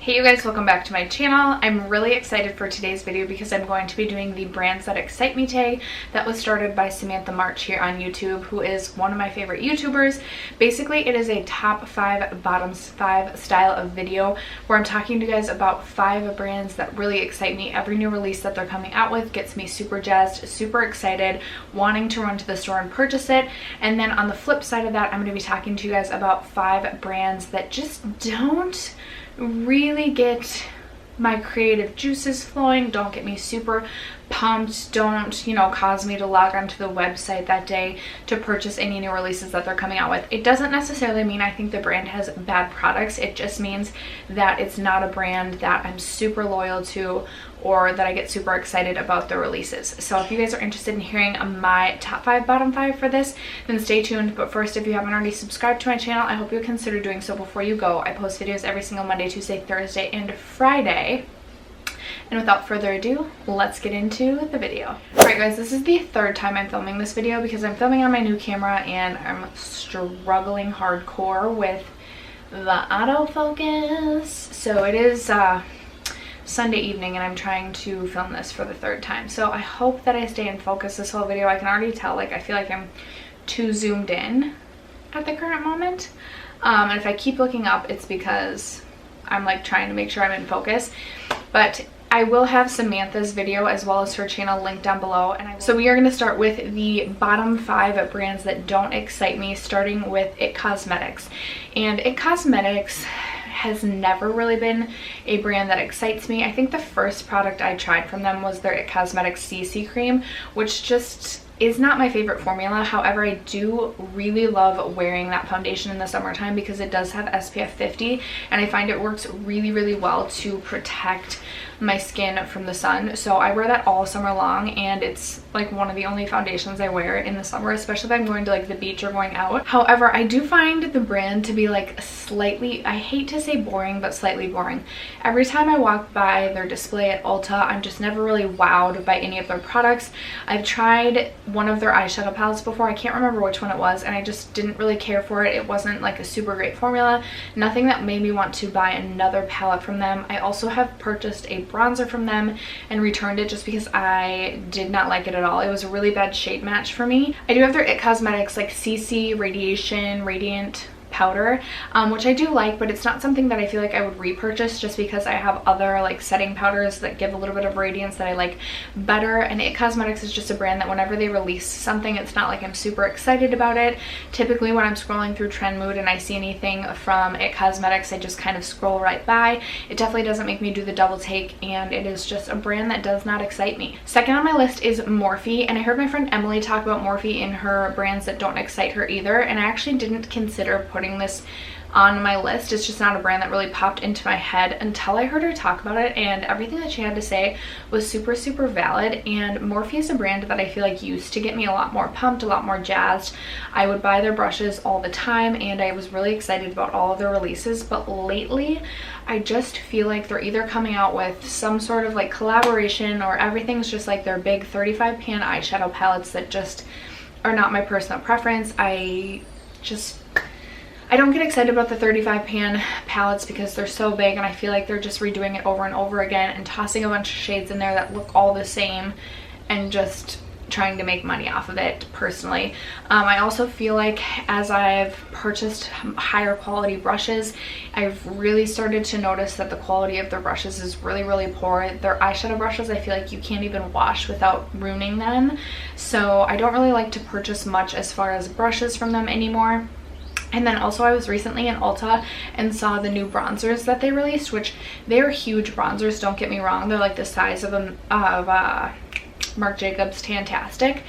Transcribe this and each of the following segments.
Hey you guys, welcome back to my channel. I'm really excited for today's video because I'm going to be doing the brands that excite me tag that was started by Samantha March here on YouTube, who is one of my favorite YouTubers. Basically, it is a top 5 bottoms 5 style of video where I'm talking to you guys about 5 brands that really excite me. Every new release that they're coming out with gets me super jazzed, super excited, wanting to run to the store and purchase it. And then on the flip side of that, I'm going to be talking to you guys about 5 brands that just don't really get my creative juices flowing, don't get me super pumped, don't, cause me to log onto the website that day to purchase any new releases that they're coming out with. It doesn't necessarily mean I think the brand has bad products. It just means that it's not a brand that I'm super loyal to or that I get super excited about the releases. So if you guys are interested in hearing my top 5 bottom 5 for this, then stay tuned. But first, if you haven't already subscribed to my channel, I hope you'll consider doing so before you go. I post videos every single Monday, Tuesday, Thursday, and Friday. And without further ado, let's get into the video. Alright guys, this is the 3rd time I'm filming this video because I'm filming on my new camera and I'm struggling hardcore with the autofocus. So it is Sunday evening and I'm trying to film this for the 3rd time. So I hope that I stay in focus this whole video. I can already tell, I feel like I'm too zoomed in at the current moment. And if I keep looking up, it's because I'm trying to make sure I'm in focus. But I will have Samantha's video as well as her channel linked down below. So we are going to start with the bottom 5 brands that don't excite me, starting with IT Cosmetics. And IT Cosmetics has never really been a brand that excites me. I think the first product I tried from them was their IT Cosmetics CC cream, which just is not my favorite formula. However, I do really love wearing that foundation in the summertime because it does have SPF 50 and I find it works really, really well to protect my skin from the sun. So I wear that all summer long and it's one of the only foundations I wear in the summer, especially if I'm going to the beach or going out. However, I do find the brand to be slightly, I hate to say boring, but slightly boring. Every time I walk by their display at Ulta, I'm just never really wowed by any of their products. I've tried one of their eyeshadow palettes before, I can't remember which one it was, and I just didn't really care for it. It wasn't a super great formula, nothing that made me want to buy another palette from them. I also have purchased a bronzer from them and returned it just because I did not like it at all. It was a really bad shade match for me. I do have their IT Cosmetics CC Radiation Radiant powder, which I do like, but it's not something that I feel I would repurchase just because I have other setting powders that give a little bit of radiance that I like better. And IT Cosmetics is just a brand that whenever they release something, it's not I'm super excited about it. Typically when I'm scrolling through Trendmood and I see anything from IT Cosmetics, I just kind of scroll right by. It definitely doesn't make me do the double take, and it is just a brand that does not excite me. Second on my list is Morphe, and I heard my friend Emily talk about Morphe in her brands that don't excite her either, and I actually didn't consider putting this on my list. It's just not a brand that really popped into my head until I heard her talk about it, and everything that she had to say was super, super valid. And Morphe is a brand that I feel used to get me a lot more pumped, a lot more jazzed. I would buy their brushes all the time and I was really excited about all of their releases, but lately I just feel they're either coming out with some sort of collaboration, or everything's just their big 35 pan eyeshadow palettes that just are not my personal preference. I don't get excited about the 35 pan palettes because they're so big and I feel they're just redoing it over and over again and tossing a bunch of shades in there that look all the same and just trying to make money off of it personally. I also feel as I've purchased higher quality brushes, I've really started to notice that the quality of their brushes is really, really poor. Their eyeshadow brushes, I feel you can't even wash without ruining them. So I don't really like to purchase much as far as brushes from them anymore. And then also I was recently in Ulta and saw the new bronzers that they released, which they are huge bronzers, don't get me wrong. They're the size of Marc Jacobs Tantastic.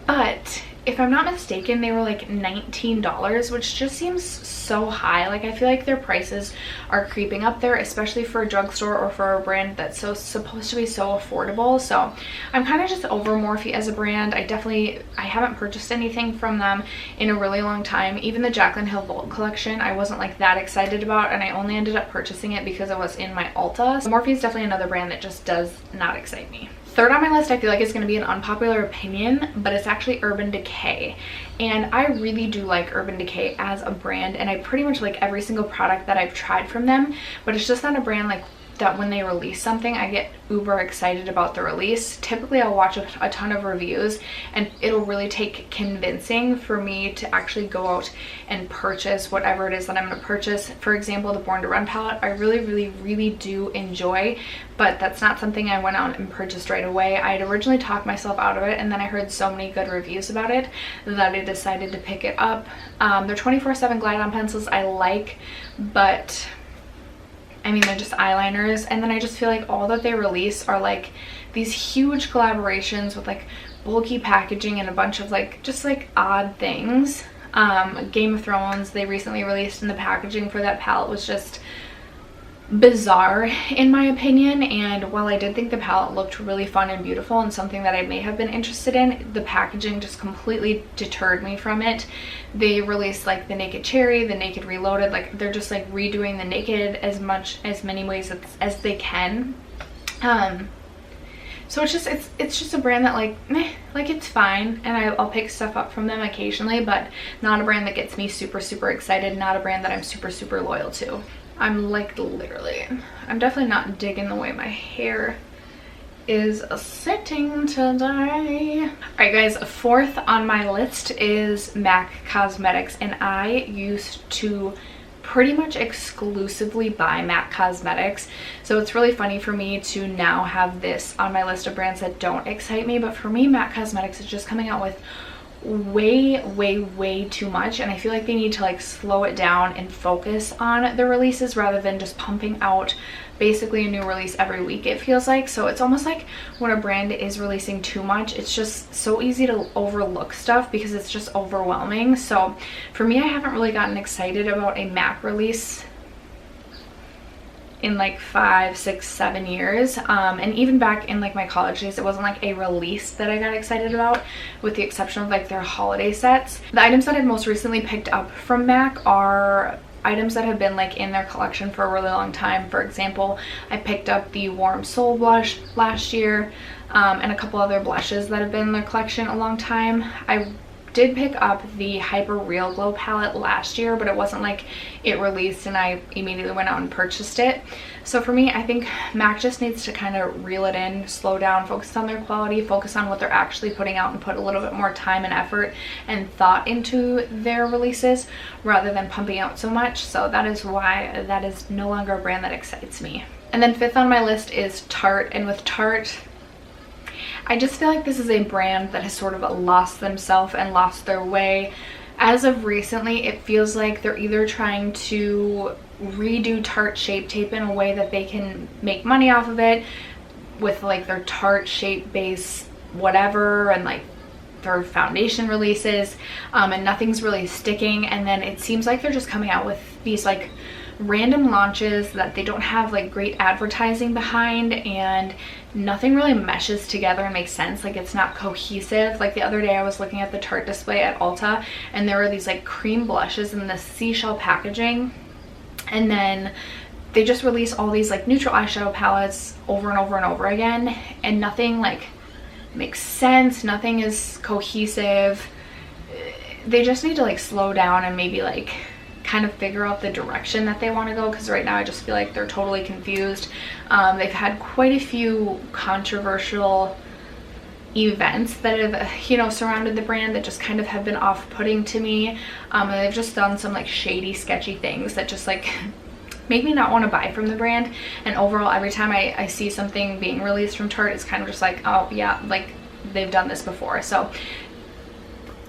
But if I'm not mistaken, they were $19, which just seems so high. I feel their prices are creeping up there, especially for a drugstore or for a brand that's supposed to be so affordable. So I'm kind of just over Morphe as a brand. I haven't purchased anything from them in a really long time. Even the Jaclyn Hill Volt collection, I wasn't that excited about, and I only ended up purchasing it because it was in my Ulta. So Morphe is definitely another brand that just does not excite me. third on my list, I feel like it's going to be an unpopular opinion, but it's actually Urban Decay. And I really do like Urban Decay as a brand, and I pretty much like every single product that I've tried from them, but it's just not a brand like that when they release something I get uber excited about the release. Typically I'll watch a ton of reviews, and it'll really take convincing for me to actually go out and purchase whatever it is that I'm going to purchase. For example, the Born to Run palette I really do enjoy, but that's not something I went out and purchased right away. I had originally talked myself out of it, and then I heard so many good reviews about it that I decided to pick it up. Their 24/7 glide on pencils I like, but I mean, they're just eyeliners, and then I just feel like all that they release are like these huge collaborations with like bulky packaging and a bunch of like just like odd things. Game of Thrones they recently released, and the packaging for that palette was just bizarre in my opinion, and while I did think the palette looked really fun and beautiful and something that I may have been interested in, the packaging just completely deterred me from it. They released like the Naked Cherry, the Naked Reloaded, like they're just like redoing the Naked as many ways as they can. So it's just a brand that like it's fine, and I'll pick stuff up from them occasionally, but not a brand that gets me super excited, not a brand that I'm super loyal to. I'm like literally, I'm definitely not digging the way my hair is sitting today. Alright guys, fourth on my list is MAC Cosmetics, and I used to pretty much exclusively buy MAC Cosmetics, so it's really funny for me to now have this on my list of brands that don't excite me, but for me MAC Cosmetics is just coming out with way too much, and I feel like they need to like slow it down and focus on the releases rather than just pumping out basically a new release every week, it feels like. So it's almost like when a brand is releasing too much, it's just so easy to overlook stuff because it's just overwhelming. So for me, I haven't really gotten excited about a MAC release in like 5, 6, 7 years, and even back in like my college days, it wasn't like a release that I got excited about, with the exception of like their holiday sets. The items that I've most recently picked up from MAC are items that have been like in their collection for a really long time. For example, I picked up the Warm Soul blush last year, and a couple other blushes that have been in their collection a long time. I did pick up the Hyper Real Glow palette last year, but it wasn't like it released and I immediately went out and purchased it. So for me, I think MAC just needs to kind of reel it in, slow down, focus on their quality, focus on what they're actually putting out, and put a little bit more time and effort and thought into their releases rather than pumping out so much. So that is why that is no longer a brand that excites me. And then fifth on my list is Tarte, and with Tarte, I just feel like this is a brand that has sort of lost themselves and lost their way. As of recently, it feels like they're either trying to redo Tarte Shape Tape in a way that they can make money off of it with like their Tarte Shape Base whatever, and like their foundation releases, and nothing's really sticking. And then it seems like they're just coming out with these like random launches that they don't have like great advertising behind, and nothing really meshes together and makes sense. Like it's not cohesive. Like the other day I was looking at the Tarte display at Ulta, and there were these like cream blushes in the seashell packaging, and then they just release all these like neutral eyeshadow palettes over and over again, and nothing like makes sense, nothing is cohesive. They just need to like slow down and maybe like kind of figure out the direction that they want to go, because right now I just feel like they're totally confused. They've had quite a few controversial events that have, you know, surrounded the brand that just kind of have been off-putting to me, and they've just done some like shady, sketchy things that just like make me not want to buy from the brand. And overall, every time I see something being released from Tarte, it's kind of just like, oh yeah, like they've done this before. So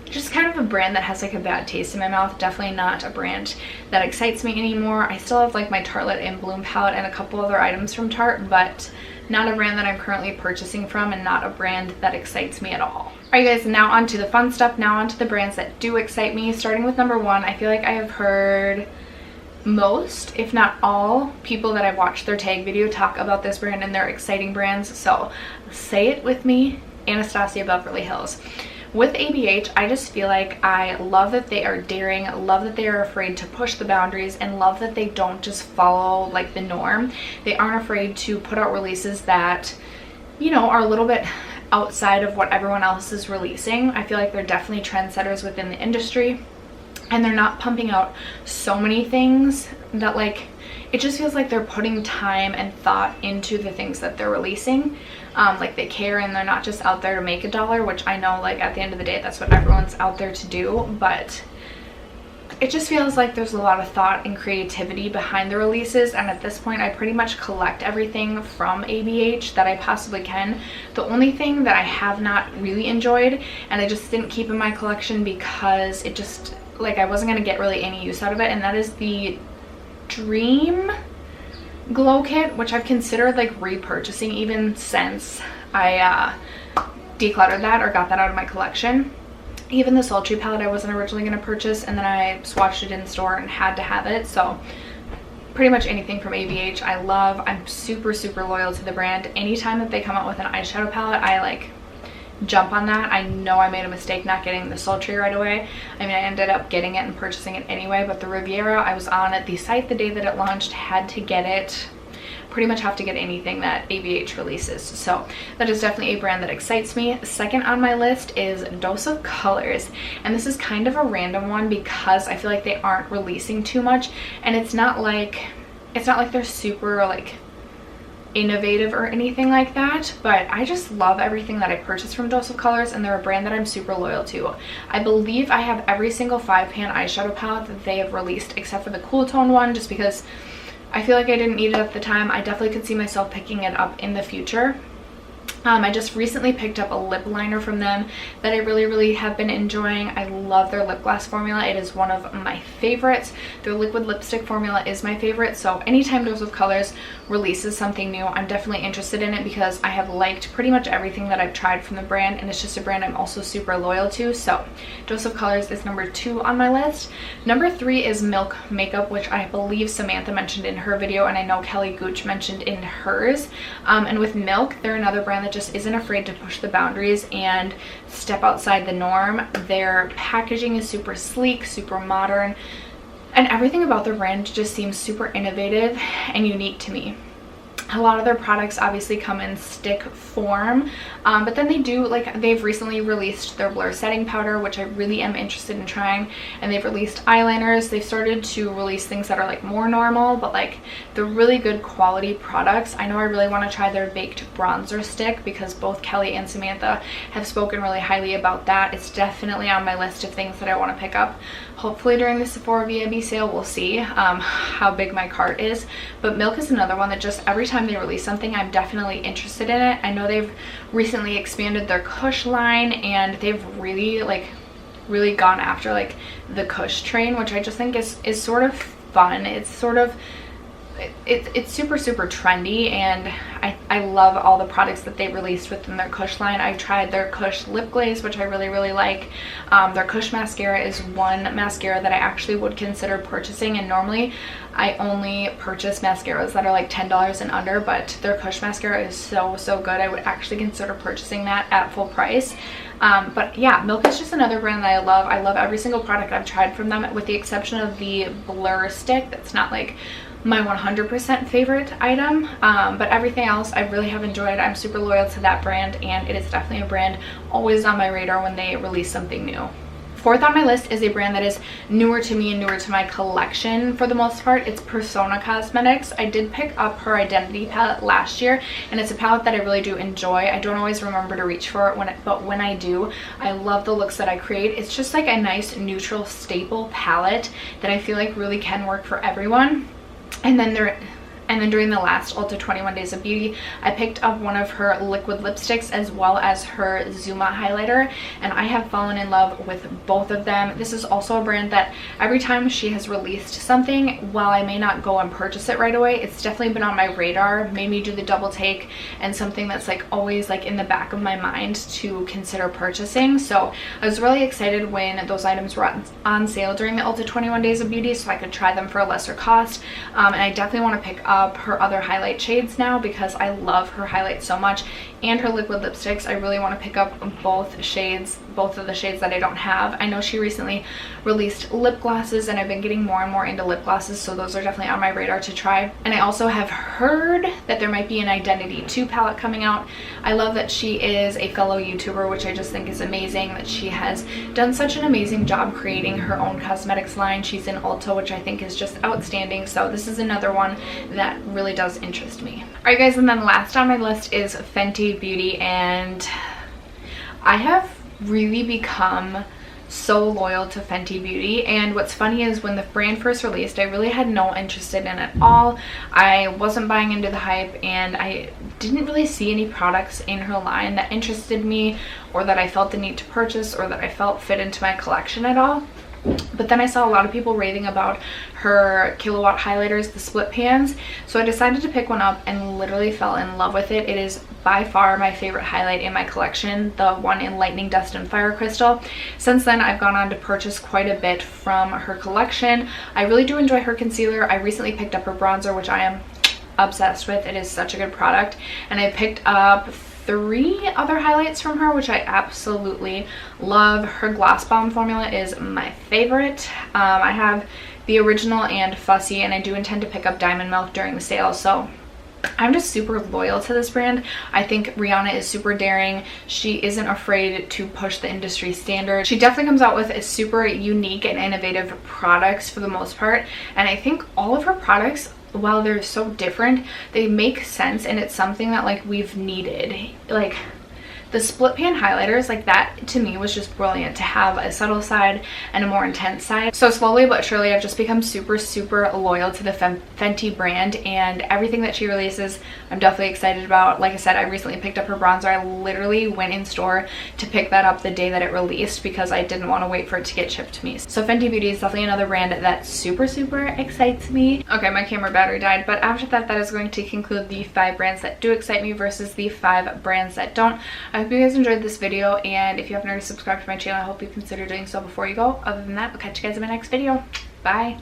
just kind of a brand that has like a bad taste in my mouth. Definitely not a brand that excites me anymore. I still have like my Tartelette in Bloom palette and a couple other items from Tarte, but not a brand that I'm currently purchasing from, and not a brand that excites me at all. Alright guys, now on to the fun stuff. Now on to the brands that do excite me. Starting with number one, I feel like I have heard most, if not all, people that I've watched their tag video talk about this brand and their exciting brands. So say it with me, Anastasia Beverly Hills. With ABH, I just feel like I love that they are daring, love that they are afraid to push the boundaries, and love that they don't just follow like the norm. They aren't afraid to put out releases that you know, are a little bit outside of what everyone else is releasing. I feel like they're definitely trendsetters within the industry, and they're not pumping out so many things that like it just feels like they're putting time and thought into the things that they're releasing. Like they care, and they're not just out there to make a dollar, which I know like at the end of the day that's what everyone's out there to do, but it just feels like there's a lot of thought and creativity behind the releases. And at this point I pretty much collect everything from ABH that I possibly can. The only thing that I have not really enjoyed, and I just didn't keep in my collection because it just like I wasn't going to get really any use out of it, and that is the Dream Glow Kit, which I've considered like repurchasing even since I decluttered that or got that out of my collection. Even the Sultry palette I wasn't originally going to purchase, and then I swatched it in store and had to have it. So pretty much anything from ABH I love. I'm super loyal to the brand. Anytime that they come out with an eyeshadow palette, I like jump on that. I know I made a mistake not getting the Sultry right away. I mean, I ended up getting it and purchasing it anyway, but the Riviera, I was on it the site the day that it launched, had to get it. Pretty much have to get anything that ABH releases. So that is definitely a brand that excites me. Second on my list is Dose of Colors, and this is kind of a random one because I feel like they aren't releasing too much, and it's not like they're super like innovative or anything like that, but I just love everything that I purchased from Dose of Colors, and they're a brand that I'm super loyal to. I believe I have every single 5-pan eyeshadow palette that they have released except for the Cool Tone one, just because I feel like I didn't need it at the time. I definitely could see myself picking it up in the future. I just recently picked up a lip liner from them that I really have been enjoying. I love their lip gloss formula. It is one of my favorites. Their liquid lipstick formula is my favorite. So anytime Dose of Colors releases something new, I'm definitely interested in it because I have liked pretty much everything that I've tried from the brand, and it's just a brand I'm also super loyal to. So Dose of Colors is number 2 on my list. Number 3 is Milk Makeup, which I believe Samantha mentioned in her video, and I know Kelly Gooch mentioned in hers. And with Milk, they're another brand that just isn't afraid to push the boundaries and step outside the norm. Their packaging is super sleek, super modern, and everything about their brand just seems super innovative and unique to me. A lot of their products obviously come in stick form, but then they do, like, they've recently released their blur setting powder, which I really am interested in trying, and they've released eyeliners. They've started to release things that are like more normal, but like they're really good quality products. I know I really want to try their baked bronzer stick because both Kelly and Samantha have spoken really highly about that. It's definitely on my list of things that I want to pick up. Hopefully during the Sephora VIB sale, we'll see how big my cart is. But Milk is another one that just every time they release something, I'm definitely interested in it. I know they've recently expanded their Kush line, and they've really gone after like the Kush train, which I just think is sort of fun. It's sort of it's super trendy, and I love all the products that they released within their Kush line. I tried their Kush lip glaze, which I really like. Their Kush mascara is one mascara that I actually would consider purchasing, and normally I only purchase mascaras that are like $10 and under, but their Kush mascara is so good. I would actually consider purchasing that at full price. But yeah, Milk is just another brand that I love. I love every single product I've tried from them, with the exception of the blur stick. That's not like my 100% favorite item, but everything else I really have enjoyed. I'm super loyal to that brand, and it is definitely a brand always on my radar when they release something new. Fourth on my list is a brand that is newer to me and newer to my collection for the most part. It's Persona Cosmetics. I did pick up her Identity palette last year, and it's a palette that I really do enjoy. I don't always remember to reach for it, but when I do, I love the looks that I create. It's just like a nice neutral staple palette that I feel like really can work for everyone. And then during the last Ulta 21 Days of Beauty, I picked up one of her liquid lipsticks as well as her Zuma highlighter, and I have fallen in love with both of them. This is also a brand that every time she has released something, while I may not go and purchase it right away, it's definitely been on my radar, made me do the double take, and something that's like always like in the back of my mind to consider purchasing. So I was really excited when those items were on sale during the Ulta 21 Days of Beauty so I could try them for a lesser cost, and I definitely want to pick up up her other highlight shades now because I love her highlights so much, and her liquid lipsticks. I really want to pick up both of the shades that I don't have. I know she recently released lip glosses, and I've been getting more and more into lip glosses, so those are definitely on my radar to try. And I also have heard that there might be an Identity 2 palette coming out. I love that she is a fellow YouTuber, which I just think is amazing, that she has done such an amazing job creating her own cosmetics line. She's in Ulta, which I think is just outstanding, so this is another one that really does interest me. Alright guys, and then last on my list is Fenty Beauty, and I have really become so loyal to Fenty Beauty. And what's funny is when the brand first released, I really had no interest in it at all. I wasn't buying into the hype, and I didn't really see any products in her line that interested me or that I felt the need to purchase or that I felt fit into my collection at all. But then I saw a lot of people raving about her Killawatt highlighters, the split pans, so I decided to pick one up and literally fell in love with it. It is by far my favorite highlight in my collection, the one in Lightning Dust and Fire Crystal. Since then, I've gone on to purchase quite a bit from her collection. I really do enjoy her concealer. I recently picked up her bronzer, which I am obsessed with. It is such a good product. And I picked up 3 other highlights from her, which I absolutely love. Her Gloss Bomb formula is my favorite. I have the original and Fussy, and I do intend to pick up Diamond Milk during the sale, so I'm just super loyal to this brand. I think Rihanna is super daring. She isn't afraid to push the industry standard. She definitely comes out with a super unique and innovative products for the most part, and I think all of her products, while they're so different, they make sense, and it's something that like we've needed. Like the split pan highlighters, like that to me was just brilliant, to have a subtle side and a more intense side. So slowly but surely I've just become super loyal to the Fenty brand, and everything that she releases I'm definitely excited about. Like I said, I recently picked up her bronzer. I literally went in store to pick that up the day that it released because I didn't want to wait for it to get shipped to me. So Fenty Beauty is definitely another brand that super excites me. Okay, my camera battery died, but after that, that is going to conclude the 5 brands that do excite me versus the 5 brands that don't. I hope you guys enjoyed this video, and if you haven't already subscribed to my channel, I hope you consider doing so before you go. Other than that, I'll catch you guys in my next video. Bye!